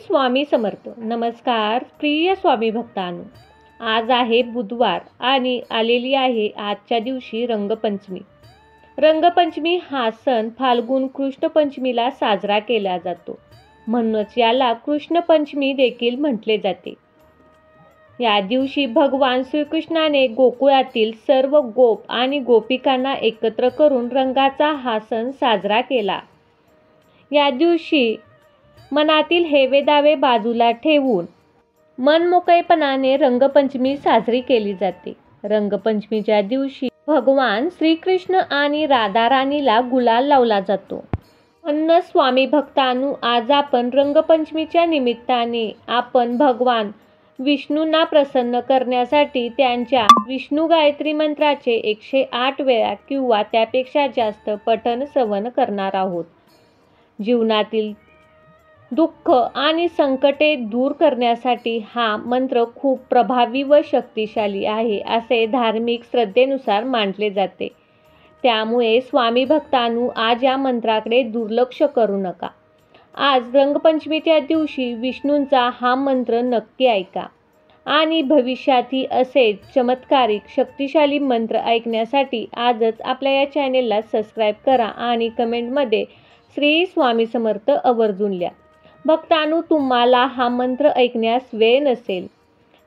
स्वामी समर्थ. नमस्कार प्रिय स्वामी भक्तांनो. आज आहे बुधवार आणि आलेली आहे आजच्या दिवशी रंगपंचमी. रंगपंचमी हा सण फाल्गुन कृष्ण पंचमीला साजरा केला जातो. म्हणूनच याला कृष्ण पंचमी देखील म्हटले जाते. या दिवशी भगवान श्रीकृष्णाने गोकुळातील सर्व गोप आणि गोपिकांना एकत्र करून रंगाचा हा सण साजरा केला. या दिवशी मनातील हेवेदावे बाजूला ठेवून मनमोकळेपणाने रंगपंचमी साजरी केली जाते. रंगपंचमीच्या दिवशी भगवान श्रीकृष्ण आणि राधा राणीला गुलाल लावला जातो. म्हणून स्वामी भक्तांनो, आज आपण रंगपंचमीच्या निमित्ताने आपण भगवान विष्णूंना प्रसन्न करण्यासाठी त्यांच्या विष्णू गायत्री मंत्राचे 108 वेळा किंवा त्यापेक्षा जास्त पठण श्रवण करणार आहोत. जीवनातील दुःख आणि संकटे दूर करण्यासाठी हा मंत्र खूप प्रभावी व शक्तिशाली आहे असे धार्मिक श्रद्धेनुसार मानले जाते. त्यामुळे स्वामी भक्तांनो, आज या मंत्राकडे दुर्लक्ष करू नका. आज रंगपंचमीच्या दिवशी विष्णूंचा हा मंत्र नक्की ऐका आणि भविष्यातही असेच चमत्कारिक शक्तिशाली मंत्र ऐकण्यासाठी आजच आपल्या या चॅनेलला सबस्क्राईब करा आणि कमेंटमध्ये श्री स्वामी समर्थ आवर्जून लिहा. भक्तांनो, तुम्हाला हा मंत्र ऐकण्यास वेळ नसेल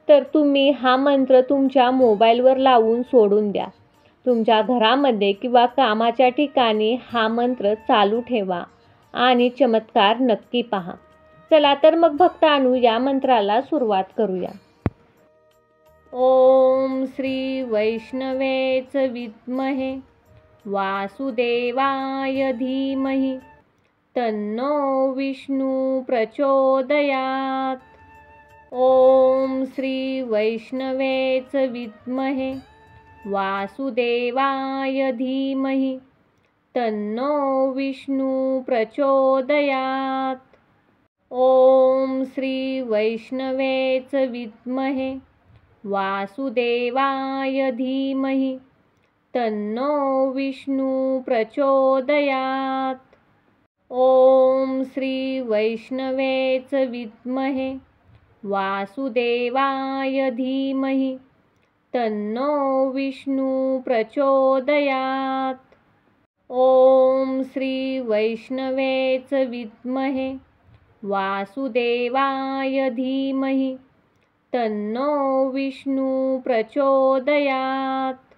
तर तुम्ही हा मंत्र तुमच्या मोबाईलवर लावून सोडून द्या. तुमच्या घरामध्ये किंवा कामाच्या ठिकाणी हा मंत्र चालू ठेवा आणि चमत्कार नक्की पहा. चला तर मग भक्तांनो, या मंत्राला सुरुवात करूया. ओम श्री वैष्णवेच विद्महे वासुदेवाय धीमहि तन्नो विष्णु प्रचोदयात्. ओम श्री वैष्णवेच विद्महे वासुदेवाय धीमहि तन्नो विष्णु प्रचोदयात्. ओम श्री वैष्णवेच विद्महे वासुदेवाय धीमहि तन्नो विष्णु प्रचोदयात्. ओम श्री वैष्णवेच विद्महे वासुदेवाय धीमहि तन्नो विष्णु प्रचोदयात्. ओम श्री वैष्णवेच विद्महे वासुदेवाय धीमहि तन्नो विष्णु प्रचोदयात्.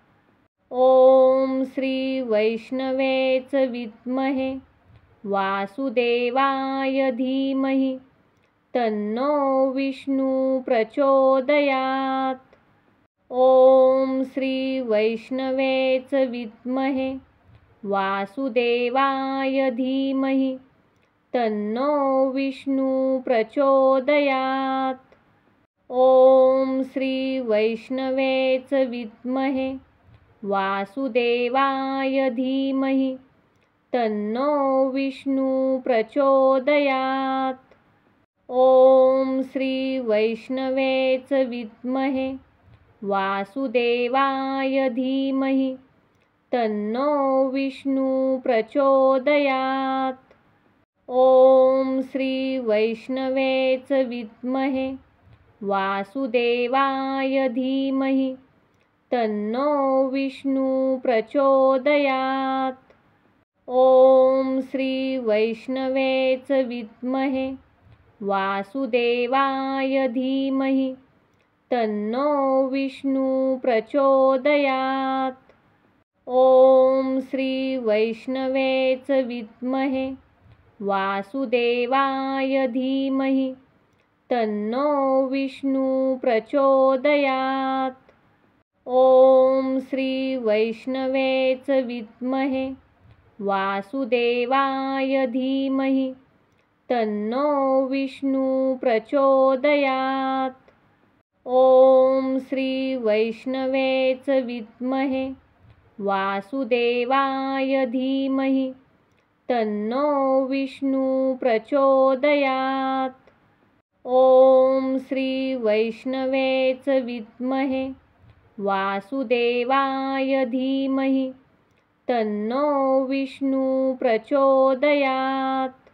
ओम श्री वैष्णवेच विद्महे वासुदेवाय धीमहि तन्नो विष्णु प्रचोदयात्. ओम श्री वैष्णवेच विद्महे वासुदेवाय धीमहि तन्नो विष्णु प्रचोदयात्. ओम श्री वैष्णवेच विद्महे वासुदेवाय धीमहि तन्नो विष्णु प्रचोदयात्. ओम श्री वैष्णवेच विद्महे वासुदेवाय धीमहि तन्नो विष्णु प्रचोदयात्. ओम श्री वैष्णवेच विद्महे वासुदेवाय धीमहि तन्नो विष्णु प्रचोदयात्. ओम श्री वैष्णवेच विद्महे वासुदेवाय धीमहि तन्नो विष्णु प्रचोदयात्. ओम श्री वैष्णवेच विद्महे वासुदेवाय धीमहि तन्नो विष्णु प्रचोदयात्. ओम श्री वैष्णवेच विद्महे वासुदेवाय धीमहि तन्नो विष्णु प्रचोदयात्. ओम श्री वैष्णवेच विद्महे वासुदेवाय धीमहि तन्नो विष्णु प्रचोदयात्. ओम श्री वैष्णवेच विद्महे वासुदेवाय धीमहि तन्नो विष्णु प्रचोदयात्.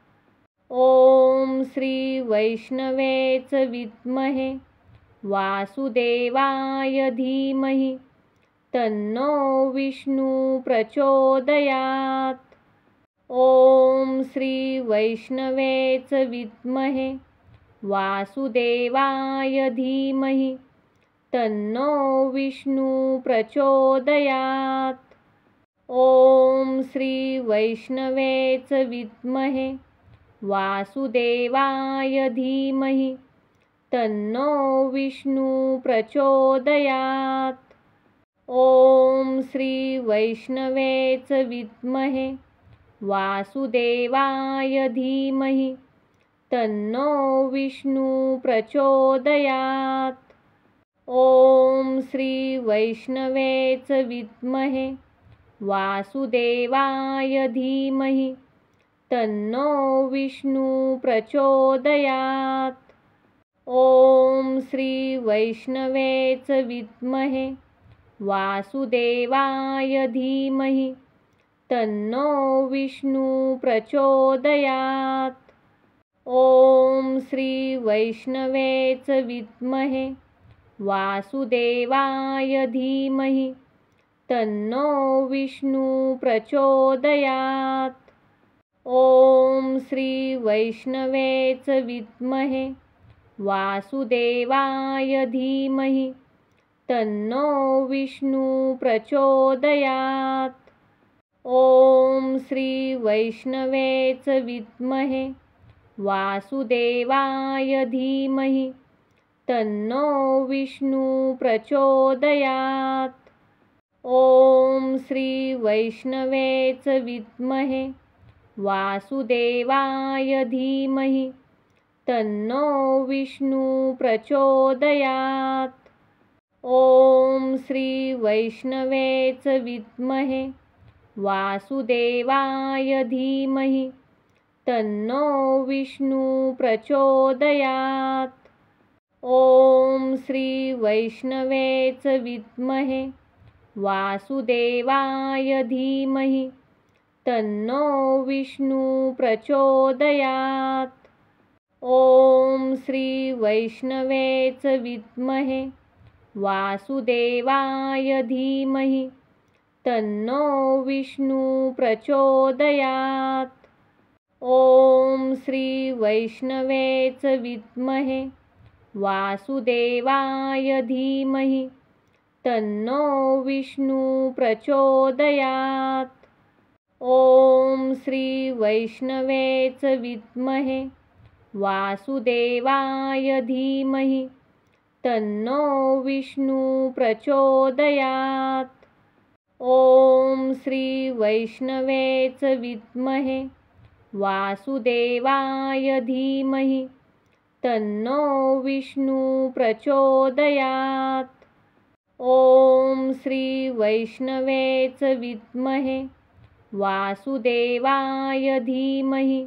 ॐ श्री वैष्णवे च विद्महे वासुदेवाय धीमहि तन्नो विष्णु प्रचोदयात्। ॐ श्री वैष्णवे च विद्महे वासुदेवाय धीमहि तन्नो विष्णु प्रचोदयात्। ॐ श्री वैष्णवे च विद्महे वासुदेवाय धीमहि तन्नो विष्णु प्रचोदयात्। ॐ श्री वैष्णवे च विद्महे वासुदेवाय धीमहि तन्नो विष्णु प्रचोदयात्। ॐ श्री वैष्णवे च विद्महे वासुदेवाय धीमहि तन्नो विष्णु प्रचोदयात्। ॐ श्री वैष्णवे च विद्महे वासुदेवाय धीमहि तन्नो विष्णु प्रचोदयात्। ॐ श्री वैष्णवे च विद्महे वासुदेवाय धीमहि तन्नो विष्णु प्रचोदयात्। ॐ श्री वैष्णवे च विद्महे वासुदेवाय धीमहि तन्नो विष्णु प्रचोदयात्। ॐ श्री वैष्णवे च विद्महे वासुदेवाय धीमहि तन्नो विष्णु प्रचोदयात्। ॐ श्री वैष्णवे च विद्महे वासुदेवाय धीमहि तन्नो विष्णु प्रचोदयात्। ॐ श्री वैष्णवे च विद्महे वासुदेवाय धीमहि तन्नो विष्णु प्रचोदयात्। ॐ श्री वैष्णवे च विद्महे वासुदेवाय धीमहि तन्नो विष्णु प्रचोदयात्। ॐ श्री वैष्णवे च विद्महे वासुदेवाय धीमहि तन्नो विष्णु प्रचोदयात्। ॐ श्री वैष्णवे च विद्महे वासुदेवाय धीमहि तन्नो विष्णु प्रचोदयात्। ॐ श्री वैष्णवे च विद्महे वासुदेवाय धीमहि तन्नो विष्णु प्रचोदयात्। ॐ श्री वैष्णवे च विद्महे वासुदेवाय धीमहि तन्नो विष्णु प्रचोदयात्। ॐ श्री वैष्णवे च विद्महे वासुदेवाय धीमहि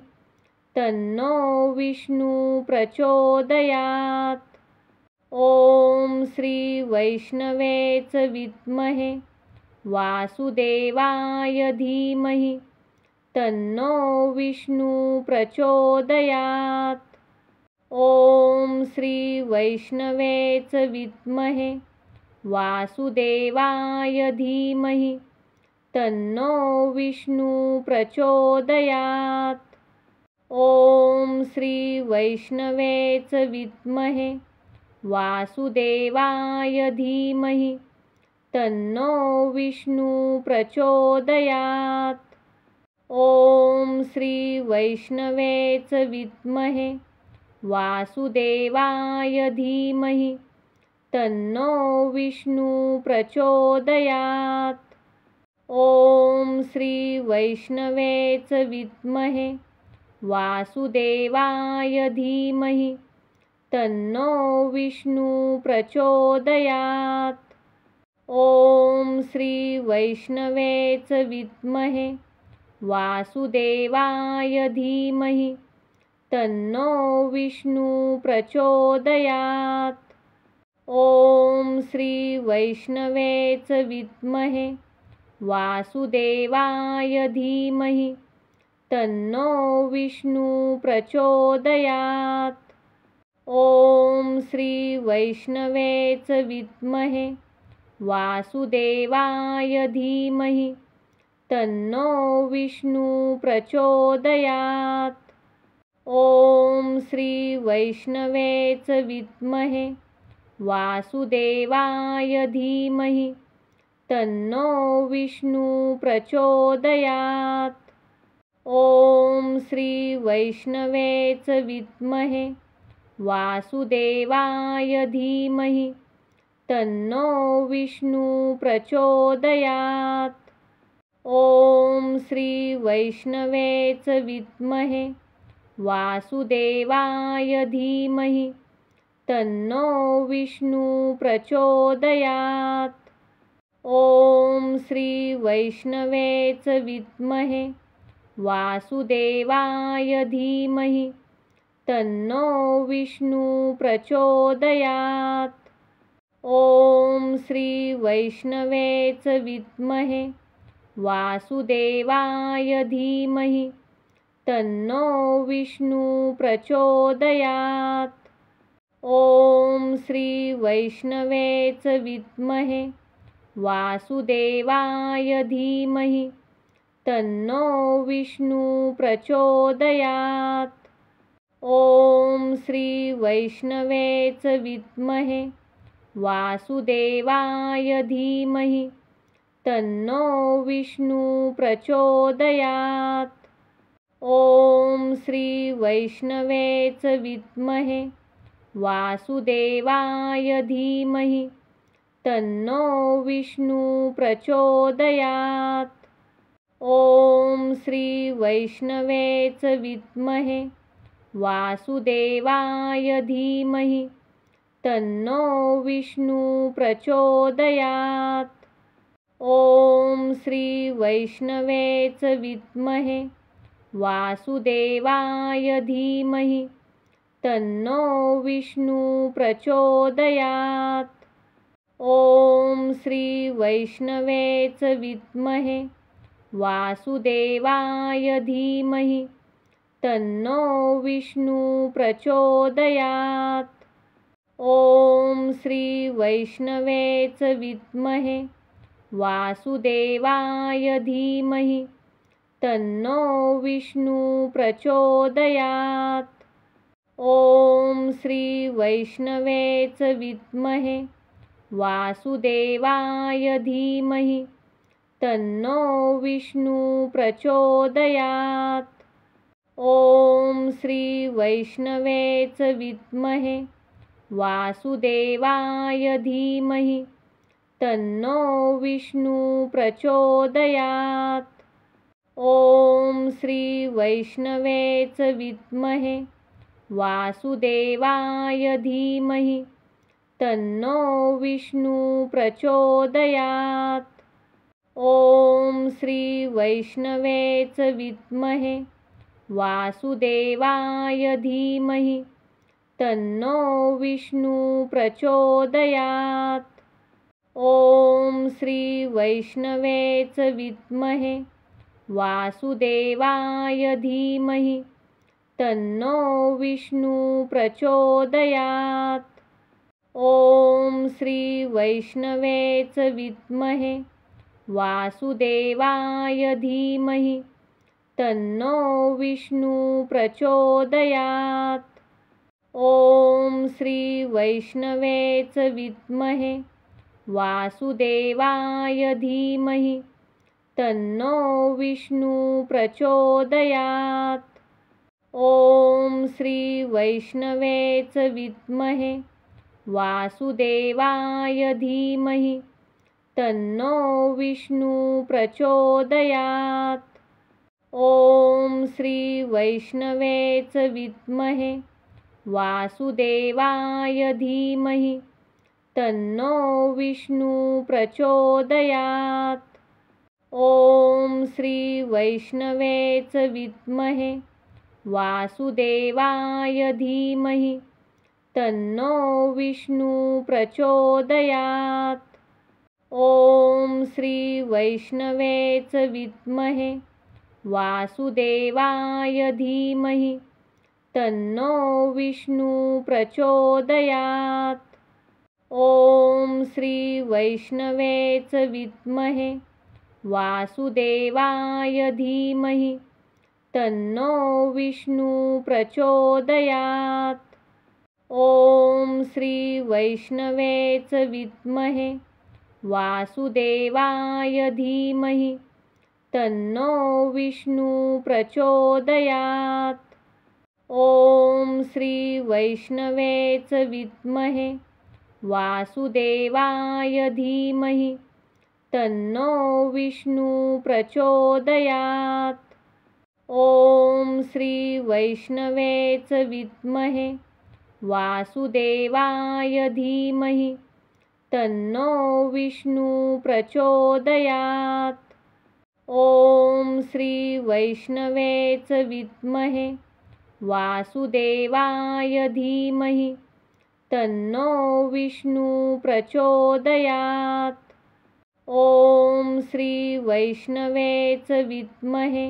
तन्नो विष्णु प्रचोदयात्। ॐ श्री वैष्णवे च विद्महे वासुदेवाय धीमहि तन्नो विष्णु प्रचोदयात्। ॐ श्री वैष्णवे च विद्महे वासुदेवाय धीमहि तन्नो विष्णु प्रचोदयात्। ॐ श्री वैष्णवे च विद्महे वासुदेवाय धीमहि तन्नो विष्णु प्रचोदयात्। ॐ श्री वैष्णवे च विद्महे वासुदेवाय धीमहि तन्नो विष्णु प्रचोदयात्। ॐ श्री वैष्णवे च विद्महे वासुदेवाय धीमहि तन्नो विष्णु प्रचोदयात्। ॐ श्री वैष्णवे च विद्महे वासुदेवाय धीमहि तन्नो विष्णु प्रचोदयात्। ॐ श्री वैष्णवे च विद्महे वासुदेवाय धीमहि तन्नो विष्णु प्रचोदयात्। ॐ श्री वैष्णवे च विद्महे वासुदेवाय धीमहि तन्नो विष्णु प्रचोदयात्। ॐ श्री वैष्णवे च विद्महे वासुदेवाय धीमहि तन्नो विष्णु प्रचोदयात्। ॐ श्री वैष्णवे च विद्महे वासुदेवाय धीमहि तन्नो विष्णु प्रचोदयात्। ॐ श्री वैष्णवे च विद्महे वासुदेवाय धीमहि तन्नो विष्णु प्रचोदयात्। ॐ श्री वैष्णवे च विद्महे वासुदेवाय धीमहि तन्नो विष्णु प्रचोदयात्। ॐ श्री वैष्णवे च विद्महे वासुदेवाय धीमहि तन्नो विष्णु प्रचोदयात्। ॐ श्री वैष्णवे च विद्महे वासुदेवाय धीमहि तन्नो विष्णु प्रचोदयात्। ॐ श्री वैष्णवे च विद्महे वासुदेवाय धीमहि तन्नो विष्णु प्रचोदयात्। ॐ श्री वैष्णवे च विद्महे वासुदेवाय धीमहि तन्नो विष्णु प्रचोदयात्। ॐ श्री वैष्णवे च विद्महे वासुदेवाय धीमहि तन्नो विष्णु प्रचोदयात्। ॐ श्री वैष्णवे च विद्महे वासुदेवाय धीमहि तन्नो विष्णु प्रचोदयात्। ॐ श्री वैष्णवे च विद्महे वासुदेवाय धीमहि तन्नो विष्णु प्रचोदयात्। ॐ श्री वैष्णवे च विद्महे वासुदेवाय धीमहि तन्नो विष्णु प्रचोदयात्। ॐ श्री वैष्णवे च विद्महे वासुदेवाय धीमहि तन्नो विष्णु प्रचोदयात्। ॐ श्री वैष्णवे च विद्महे वासुदेवाय धीमहि तन्नो विष्णु प्रचोदयात्। ॐ श्री वैष्णवे च विद्महे वासुदेवाय धीमहि तन्नो विष्णु प्रचोदयात्। ॐ श्री वैष्णवे च विद्महे वासुदेवाय धीमहि तन्नो विष्णु प्रचोदयात्। ॐ श्री वैष्णवे च विद्महे वासुदेवाय धीमहि तन्नो विष्णु प्रचोदयात्। ॐ श्री वैष्णवे च विद्महे वासुदेवाय धीमहि तन्नो विष्णु प्रचोदयात्। ॐ श्री वैष्णवे च विद्महे वासुदेवाय धीमहि तन्नो विष्णु प्रचोदयात्। ॐ श्री वैष्णवे च विद्महे वासुदेवाय धीमहि तन्नो विष्णु प्रचोदयात्। ॐ श्री वैष्णवे च विद्महे वासुदेवाय धीमहि तन्नो विष्णु प्रचोदयात्। ॐ श्री वैष्णवे च विद्महे वासुदेवाय धीमहि तन्नो विष्णु प्रचोदयात्। ॐ श्री वैष्णवे च विद्महे वासुदेवाय धीमहि तन्नो विष्णु प्रचोदयात्। ॐ श्री वैष्णवे च विद्महे वासुदेवाय धीमहि तन्नो विष्णु प्रचोदयात्। ॐ श्री वैष्णवे च विद्महे वासुदेवाय धीमहि तन्नो विष्णु प्रचोदयात्। ॐ श्री वैष्णवे च विद्महे वासुदेवाय धीमहि तन्नो विष्णु प्रचोदयात्। ॐ श्री वैष्णवे च विद्महे वासुदेवाय धीमहि तन्नो विष्णु प्रचोदयात्। ॐ श्री वैष्णवे च विद्महे वासुदेवाय धीमहि तन्नो विष्णु प्रचोदयात्। ॐ श्री वैष्णवे च विद्महे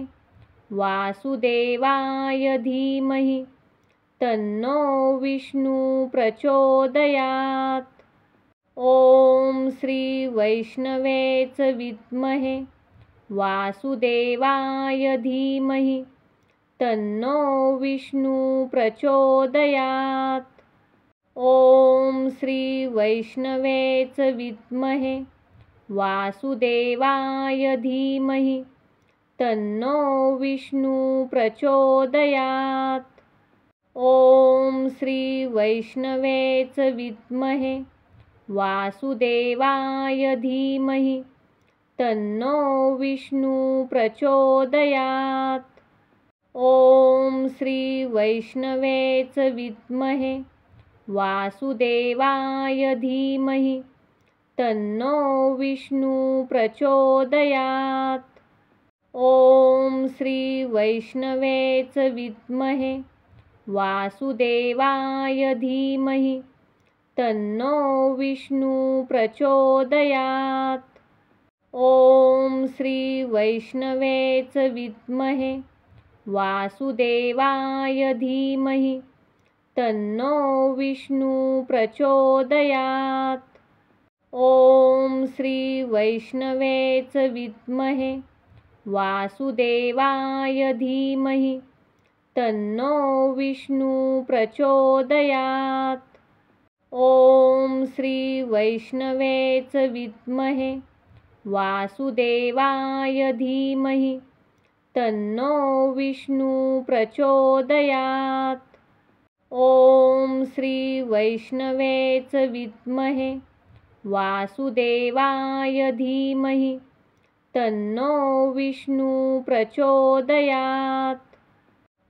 वासुदेवाय धीमहि तन्नो विष्णु प्रचोदयात्। ॐ श्री वैष्णवे च विद्महे वासुदेवाय धीमहि तन्नो विष्णु प्रचोदयात्। ॐ श्री वैष्णवे च विद्महे वासुदेवाय धीमहि तन्नो विष्णु प्रचोदयात्। ॐ श्री वैष्णवे च विद्महे वासुदेवाय धीमहि तन्नो विष्णु प्रचोदयात्। ॐ श्री वैष्णवे च विद्महे वासुदेवाय धीमहि तन्नो विष्णु प्रचोदयात्। ॐ श्री वैष्णवे च विद्महे वासुदेवाय धीमहि तन्नो विष्णु प्रचोदयात्। ॐ श्री वैष्णवे च विद्महे वासुदेवाय धीमहि तन्नो विष्णु प्रचोदयात्। ॐ श्री वैष्णवे च विद्महे वासुदेवाय धीमहि तन्नो विष्णु प्रचोदयात्। ॐ श्री वैष्णवे च विद्महे वासुदेवाय धीमहि तन्नो विष्णु प्रचोदयात्। ॐ श्री वैष्णवे च विद्महे वासुदेवाय धीमहि तन्नो विष्णु प्रचोदयात्।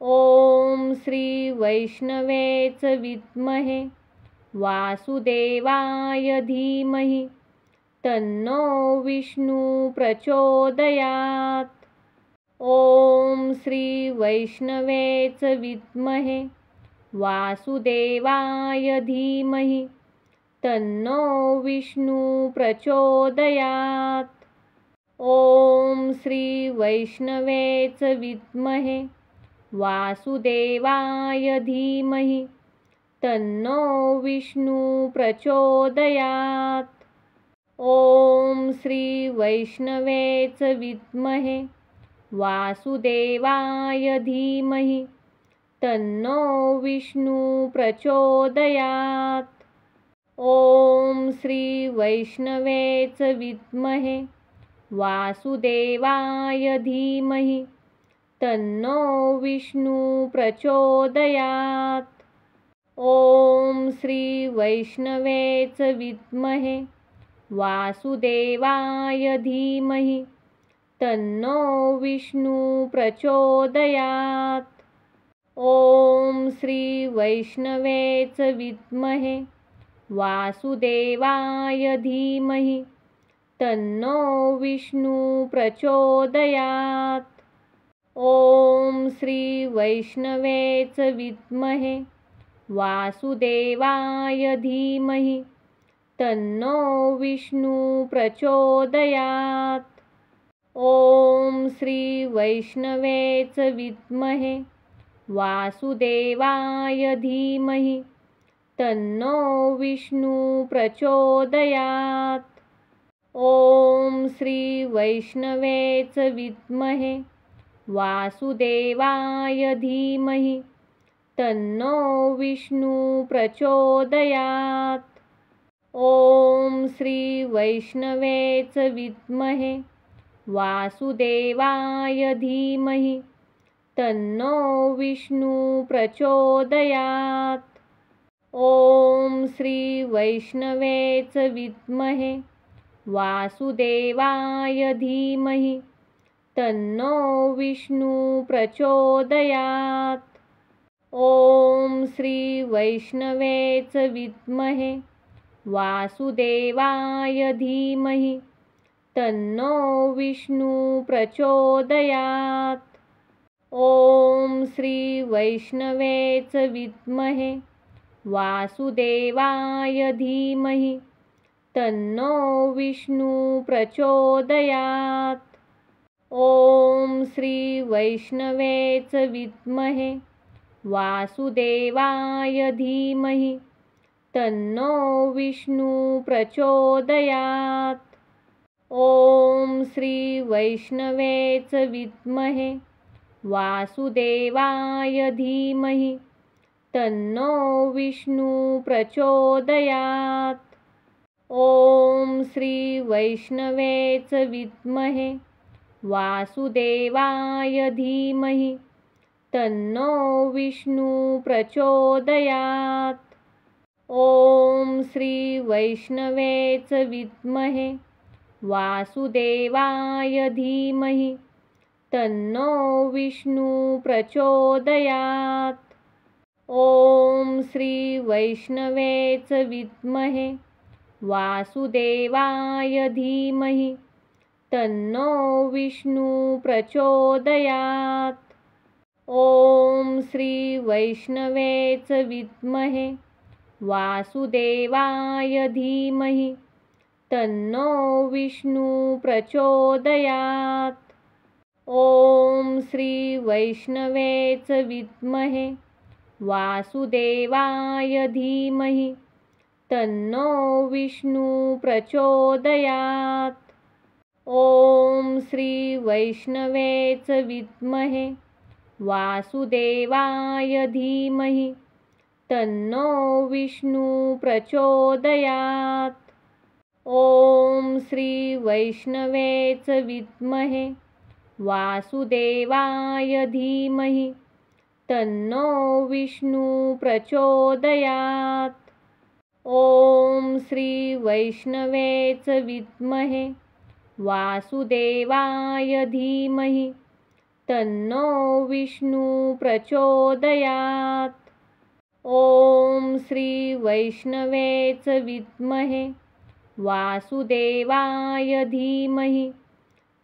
ॐ श्री वैष्णवे च विद्महे वासुदेवाय धीमहि तन्नो विष्णु प्रचोदयात्। ॐ श्री वैष्णवे च विद्महे वासुदेवाय धीमहि तन्नो विष्णु प्रचोदयात्। ॐ श्री वैष्णवे च विद्महे वासुदेवाय धीमहि तन्नो विष्णु प्रचोदयात्। ॐ श्री वैष्णवे च विद्महे वासुदेवाय धीमहि तन्नो विष्णु प्रचोदयात्। ॐ श्री वैष्णवे च विद्महे वासुदेवाय धीमहि तन्नो विष्णु प्रचोदयात्। ॐ श्री वैष्णवे च विद्महे वासुदेवाय धीमहि तन्नो विष्णु प्रचोदयात्। ॐ श्री वैष्णवे च विद्महे वासुदेवाय धीमहि तन्नो विष्णु प्रचोदयात्। ॐ श्री वैष्णवे च विद्महे वासुदेवाय धीमहि तन्नो विष्णु प्रचोदयात्। ॐ श्री वैष्णवे च विद्महे वासुदेवाय धीमहि तन्नो विष्णु प्रचोदयात्। ॐ श्री वैष्णवे च विद्महे वासुदेवाय धीमहि तन्नो विष्णु प्रचोदयात्। ॐ श्री वैष्णवे च विद्महे वासुदेवाय धीमहि तन्नो विष्णु प्रचोदयात्। ॐ श्री वैष्णवे च विद्महे वासुदेवाय धीमहि तन्नो विष्णु प्रचोदयात्। ॐ श्री वैष्णवे च विद्महे वासुदेवाय धीमहि तन्नो विष्णु प्रचोदयात्। ॐ श्री वैष्णवे च विद्महे वासुदेवाय धीमहि तन्नो विष्णु प्रचोदयात्। ॐ श्री वैष्णवे च विद्महे वासुदेवाय धीमहि तन्नो विष्णु प्रचोदयात्। ॐ श्री वैष्णवे च विद्महे वासुदेवाय धीमहि तन्नो विष्णु प्रचोदयात्। ॐ श्री वैष्णवे च विद्महे वासुदेवाय धीमहि तन्नो विष्णु प्रचोदयात्। ॐ श्री वैष्णवे च विद्महे वासुदेवाय धीमहि तन्नो विष्णु प्रचोदयात्। ॐ श्री वैष्णवे च विद्महे वासुदेवाय धीमहि तन्नो विष्णु प्रचोदयात्। ॐ श्री वैष्णवे च विद्महे वासुदेवाय धीमहि तन्नो विष्णु प्रचोदयात्। ॐ श्री वैष्णवे च विद्महे वासुदेवाय धीमहि तन्नो विष्णु प्रचोदयात्। ॐ श्री वैष्णवे च विद्महे वासुदेवाय धीमहि तन्नो विष्णु प्रचोदयात्। ॐ श्री वैष्णवे च विद्महे वासुदेवाय धीमहि तन्नो विष्णु प्रचोदयात्। ॐ श्री वैष्णवे च विद्महे वासुदेवाय धीमहि तन्नो विष्णु प्रचोदयात्। ॐ श्री वैष्णवे च विद्महे वासुदेवाय धीमहि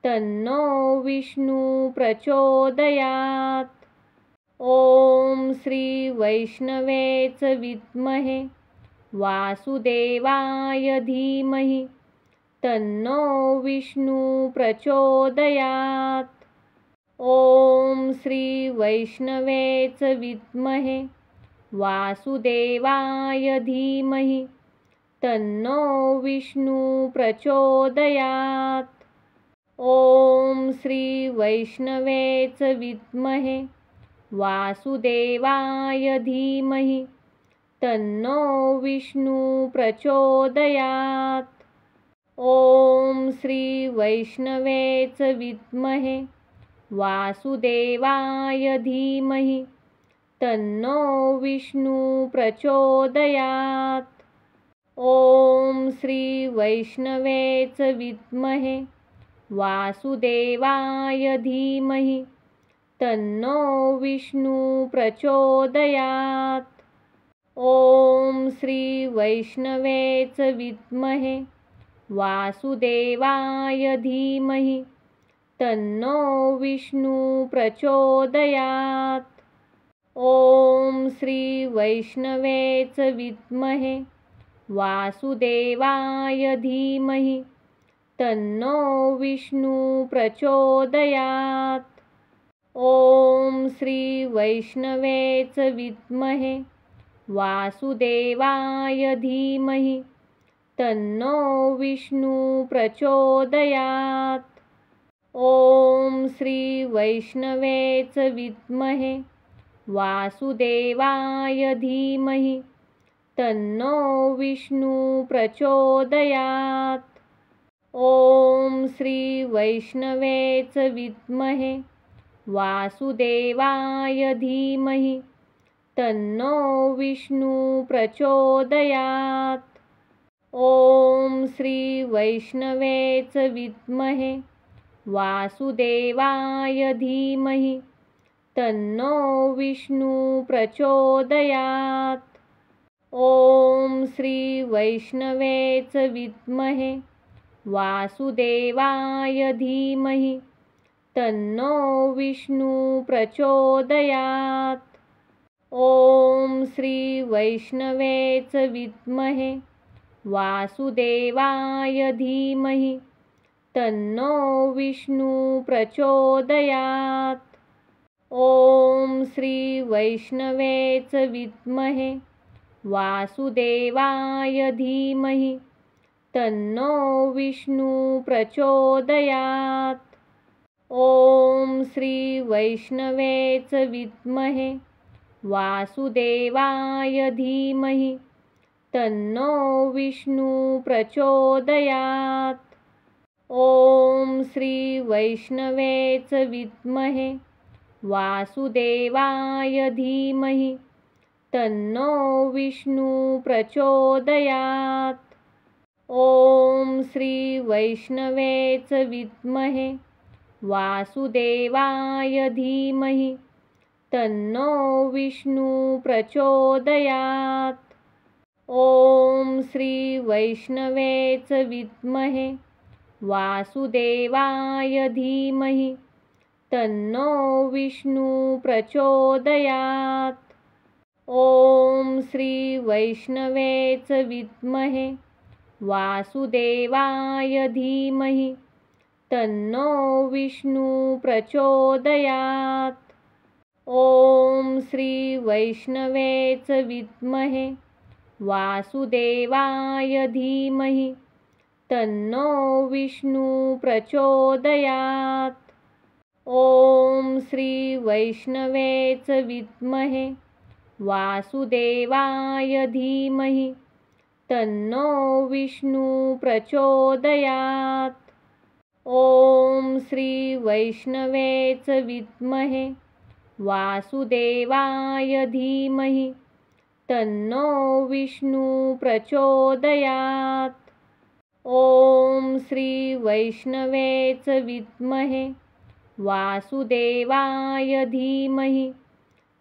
तन्नो विष्णु प्रचोदयात्। ॐ श्री वैष्णवे च विद्महे वासुदेवाय धीमहि तन्नो विष्णु प्रचोदयात्। ॐ श्री वैष्णवे च विद्महे वासुदेवाय धीमहि तन्नो विष्णु प्रचोदयात्। ॐ श्री वैष्णवे च विद्महे वासुदेवाय धीमहि तन्नो विष्णु प्रचोदयात्। ॐ श्री वैष्णवे च विद्महे वासुदेवाय धीमहि तन्नो विष्णु प्रचोदयात्। ॐ श्री वैष्णवे च विद्महे वासुदेवाय धीमहि तन्नो विष्णु प्रचोदयात्। ॐ श्री वैष्णवे च विद्महे वासुदेवाय धीमहि तन्नो विष्णु प्रचोदयात्। ॐ श्री वैष्णवे च विद्महे वासुदेवाय धीमहि तन्नो विष्णु प्रचोदयात्। ॐ श्री वैष्णवे च विद्महे वासुदेवाय धीमहि तन्नो विष्णु प्रचोदयात्। ॐ श्री वैष्णवे च विद्महे वासुदेवाय धीमहि तन्नो विष्णु प्रचोदयात्। ॐ श्री वैष्णवे च विद्महे वासुदेवाय धीमहि तन्नो विष्णु प्रचोदयात्। ॐ श्री वैष्णवे च विद्महे वासुदेवाय धीमहि तन्नो विष्णु प्रचोदयात्। ॐ श्री वैष्णवे च विद्महे वासुदेवाय धीमहि तन्नो विष्णु प्रचोदयात्। ॐ श्री वैष्णवे च विद्महे वासुदेवाय धीमहि तन्नो विष्णु प्रचोदयात्। ॐ श्री वैष्णवे च विद्महे वासुदेवाय धीमहि तन्नो विष्णु प्रचोदयात्। ॐ श्री वैष्णवे च विद्महे वासुदेवाय धीमहि तन्नो विष्णु प्रचोदयात्। ॐ श्री वैष्णवे च विद्महे वासुदेवाय धीमहि तन्नो विष्णु प्रचोदयात्। ॐ श्री वैष्णवे च विद्महे वासुदेवाय धीमहि तन्नो विष्णु प्रचोदयात्। ॐ श्री वैष्णवे च विद्महे वासुदेवाय धीमहि तन्नो विष्णु प्रचोदयात्। ॐ श्री वैष्णवे च विद्महे वासुदेवाय धीमहि तन्नो विष्णु प्रचोदयात्। ॐ श्री वैष्णवे च विद्महे वासुदेवाय धीमहि तन्नो विष्णु प्रचोदयात्। ॐ श्री वैष्णवे च विद्महे वासुदेवाय धीमहि तन्नो विष्णु प्रचोदयात्। ॐ श्री वैष्णवे च विद्महे वासुदेवाय धीमहि तन्नो विष्णु प्रचोदयात्। ॐ श्री वैष्णवे च विद्महे वासुदेवाय धीमहि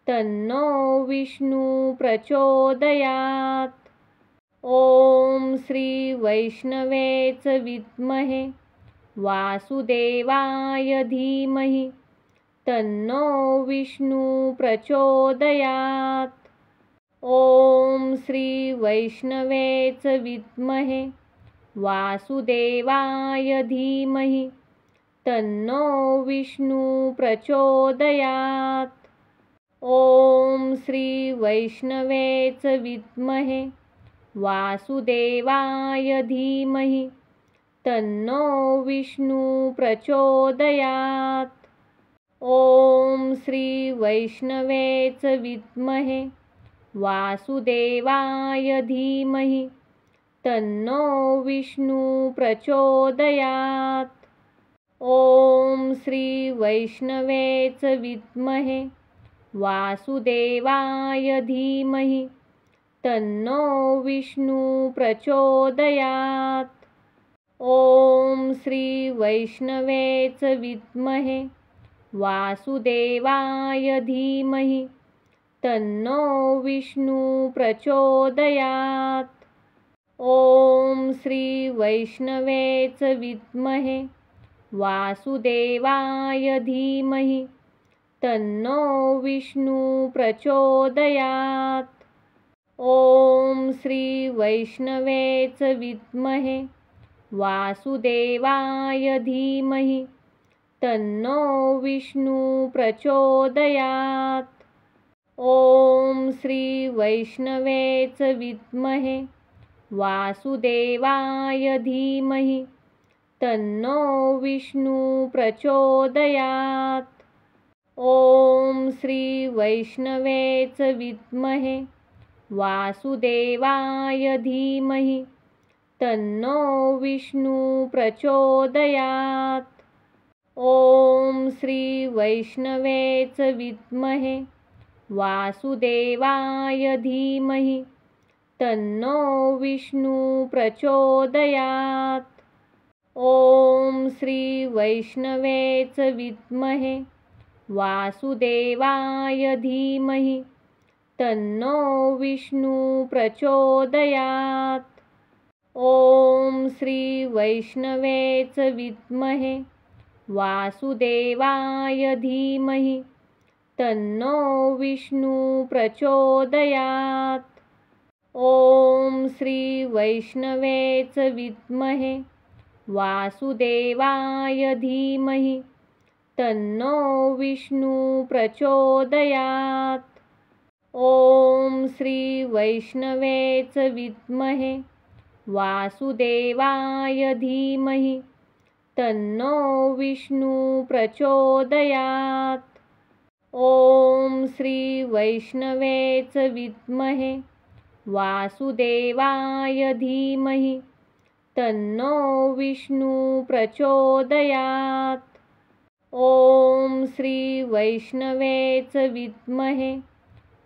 तन्नो विष्णु प्रचोदयात्। ॐ श्री वैष्णवे च विद्महे वासुदेवाय धीमहि तन्नो विष्णु प्रचोदयात्। ॐ श्री वैष्णवे च विद्महे वासुदेवाय धीमहि तन्नो विष्णु प्रचोदयात्। ॐ श्री वैष्णवे च विद्महे वासुदेवाय धीमहि तन्नो विष्णु प्रचोदयात्। ॐ श्री वैष्णवे च विद्महे वासुदेवाय धीमहि तन्नो विष्णु प्रचोदयात्। ॐ श्री वैष्णवे च विद्महे वासुदेवाय धीमहि तन्नो विष्णु प्रचोदयात्। ॐ श्री वैष्णवे च विद्महे वासुदेवाय धीमहि तन्नो विष्णु प्रचोदयात्। ॐ श्री वैष्णवे च विद्महे वासुदेवाय धीमहि तन्नो विष्णु प्रचोदयात्। ॐ श्री वैष्णवे च विद्महे वासुदेवाय धीमहि तन्नो विष्णु प्रचोदयात्। ॐ श्री वैष्णवे च विद्महे वासुदेवाय धीमहि तन्नो विष्णु प्रचोदयात्। ॐ श्री वैष्णवे च विद्महे वासुदेवाय धीमहि तन्नो विष्णु प्रचोदयात्। ॐ श्री वैष्णवे च विद्महे वासुदेवाय धीमहि तन्नो विष्णु प्रचोदयात्। ॐ श्री वैष्णवे च विद्महे वासुदेवाय धीमहि तन्नो विष्णु प्रचोदयात्। ॐ श्री वैष्णवे च विद्महे वासुदेवाय धीमहि तन्नो विष्णु प्रचोदयात्। ॐ श्री वैष्णवे च विद्महे वासुदेवाय धीमहि तन्नो विष्णु प्रचोदयात्। ॐ श्री वैष्णवे च विद्महे वासुदेवाय धीमहि तन्नो विष्णु प्रचोदयात्। ॐ श्री वैष्णवे च विद्महे वासुदेवाय धीमहि तन्नो विष्णु प्रचोदयात्। ॐ श्री वैष्णवे च विद्महे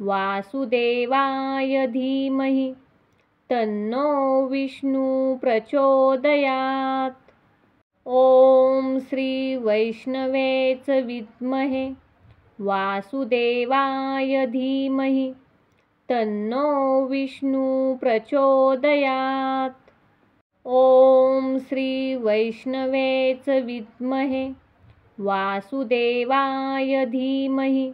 वासुदेवाय धीमहि तन्नो विष्णु प्रचोदयात्। ॐ श्री वैष्णवे च विद्महे वासुदेवाय धीमहि तन्नो विष्णु प्रचोदयात्। ॐ श्री वैष्णवे च विद्महे वासुदेवाय धीमहि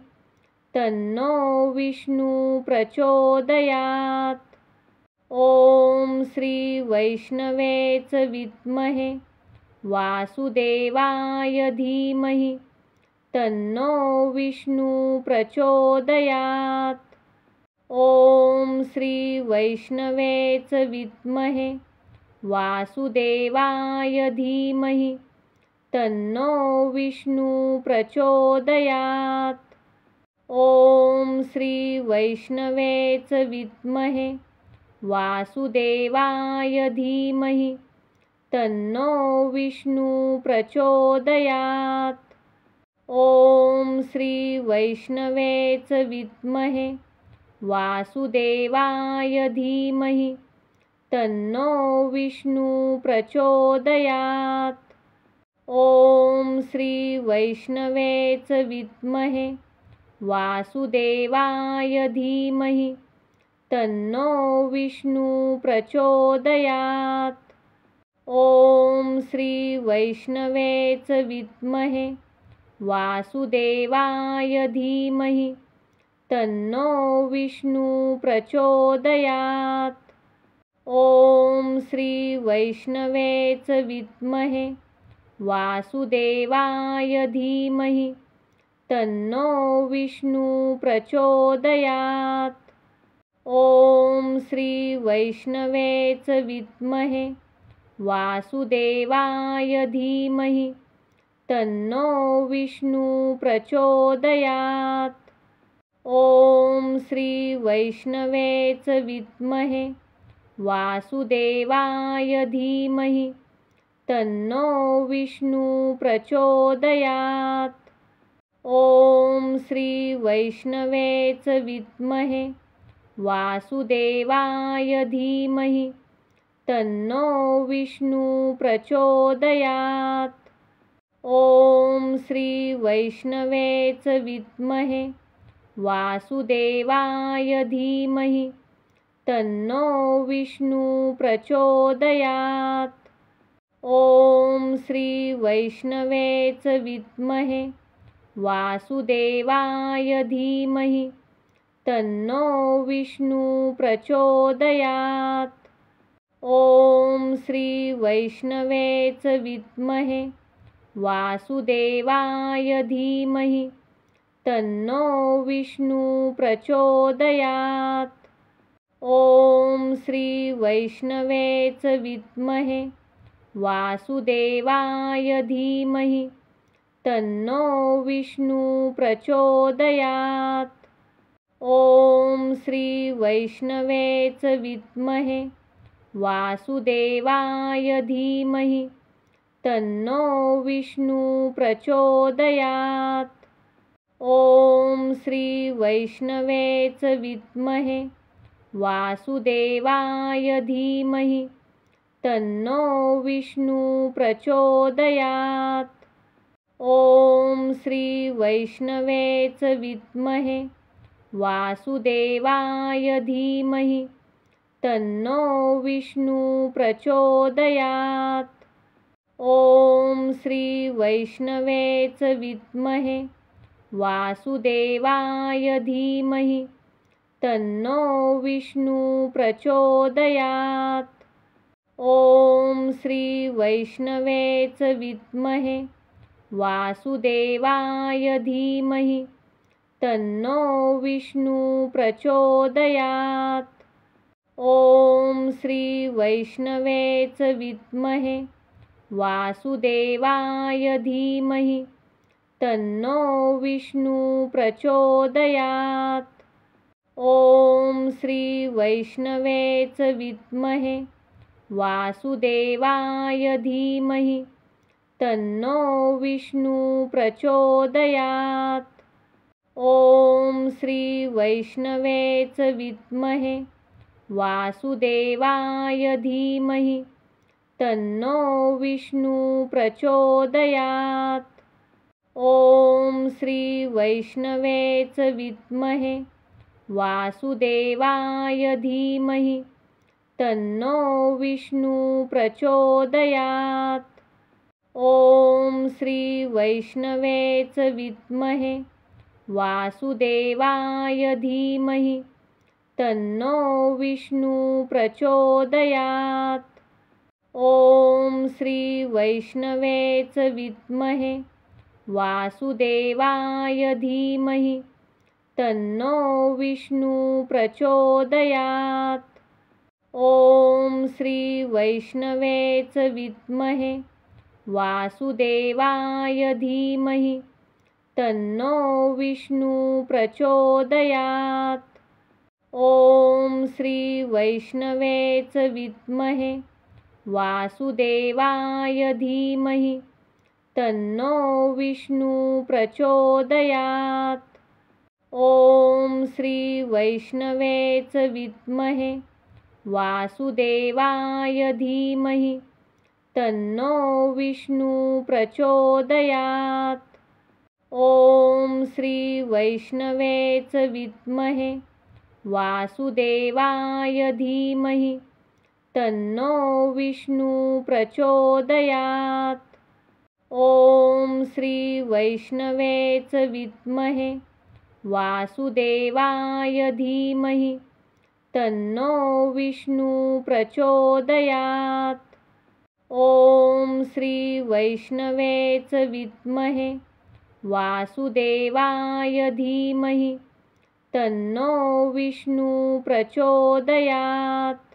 तन्नो विष्णु प्रचोदयात्। ॐ श्री वैष्णवे च विद्महे वासुदेवाय धीमहि तन्नो विष्णु प्रचोदयात्। ॐ श्री वैष्णवे च विद्महे वासुदेवाय धीमहि तन्नो विष्णु प्रचोदयात्। ॐ श्री वैष्णवे च विद्महे वासुदेवाय धीमहि तन्नो विष्णु प्रचोदयात्। ॐ श्री वैष्णवे च विद्महे वासुदेवाय धीमहि तन्नो विष्णु प्रचोदयात्। ॐ श्री वैष्णवे च विद्महे वासुदेवाय धीमहि तन्नो विष्णु प्रचोदयात्। ॐ श्री वैष्णवे च विद्महे वासुदेवाय धीमहि तन्नो विष्णु प्रचोदयात्। ॐ श्री वैष्णवे च विद्महे वासुदेवाय धीमहि तन्नो विष्णु प्रचोदयात्। ॐ श्री वैष्णवे च विद्महे वासुदेवाय धीमहि तन्नो विष्णु प्रचोदयात्। ॐ श्री वैष्णवे च विद्महे वासुदेवाय धीमहि तन्नो विष्णु प्रचोदयात्। ॐ श्री वैष्णवे च विद्महे वासुदेवाय धीमहि तन्नो विष्णु प्रचोदयात्। ॐ श्री वैष्णवे च विद्महे वासुदेवाय धीमहि तन्नो विष्णु प्रचोदयात्। ॐ श्री वैष्णवे च विद्महे वासुदेवाय धीमहि तन्नो विष्णु प्रचोदयात्। ॐ श्री वैष्णवे च विद्महे वासुदेवाय धीमहि तन्नो विष्णु प्रचोदयात्। ॐ श्री वैष्णवे च विद्महे वासुदेवाय धीमहि तन्नो विष्णु प्रचोदयात्। ॐ श्री वैष्णवे च विद्महे वासुदेवाय धीमहि तन्नो विष्णु प्रचोदयात्। ॐ श्री वैष्णवे च विद्महे वासुदेवाय धीमहि तन्नो विष्णु प्रचोदयात्। ॐ श्री वैष्णवे च विद्महे वासुदेवाय धीमहि तन्नो विष्णु प्रचोदयात्। ॐ श्री वैष्णवे च विद्महे वासुदेवाय धीमहि तन्नो विष्णु प्रचोदयात्। ॐ श्री वैष्णवे च विद्महे वासुदेवाय धीमहि तन्नो विष्णु प्रचोदयात्। ॐ श्री वैष्णवे च विद्महे वासुदेवाय धीमहि तन्नो विष्णु प्रचोदयात्। ॐ श्री वैष्णवे च विद्महे वासुदेवाय धीमहि तन्नो विष्णु प्रचोदयात्। ॐ श्री वैष्णवे च विद्महे वासुदेवाय धीमहि तन्नो विष्णु प्रचोदयात्। ॐ श्री वैष्णवे च विद्महे वासुदेवाय धीमहि तन्नो विष्णु प्रचोदयात्। ॐ श्री वैष्णवे च विद्महे वासुदेवाय धीमहि तन्नो विष्णु प्रचोदयात्। ॐ श्री वैष्णवे च विद्महे वासुदेवाय धीमहि तन्नो विष्णु प्रचोदयात्। ॐ श्री वैष्णवे च विद्महे वासुदेवाय धीमहि तन्नो विष्णु प्रचोदयात्। ॐ श्री वैष्णवे च विद्महे वासुदेवाय धीमहि तन्नो विष्णु प्रचोदयात्। ॐ श्री वैष्णवे च विद्महे वासुदेवाय धीमहि तन्नो विष्णु प्रचोदयात्। ॐ श्री वैष्णवे च विद्महे वासुदेवाय धीमहि तन्नो विष्णु प्रचोदयात्। ॐ श्री वैष्णवे च विद्महे वासुदेवाय धीमहि तन्नो विष्णु प्रचोदयात्। ॐ श्री वैष्णवे च विद्महे वासुदेवाय धीमहि तन्नो विष्णु प्रचोदयात्।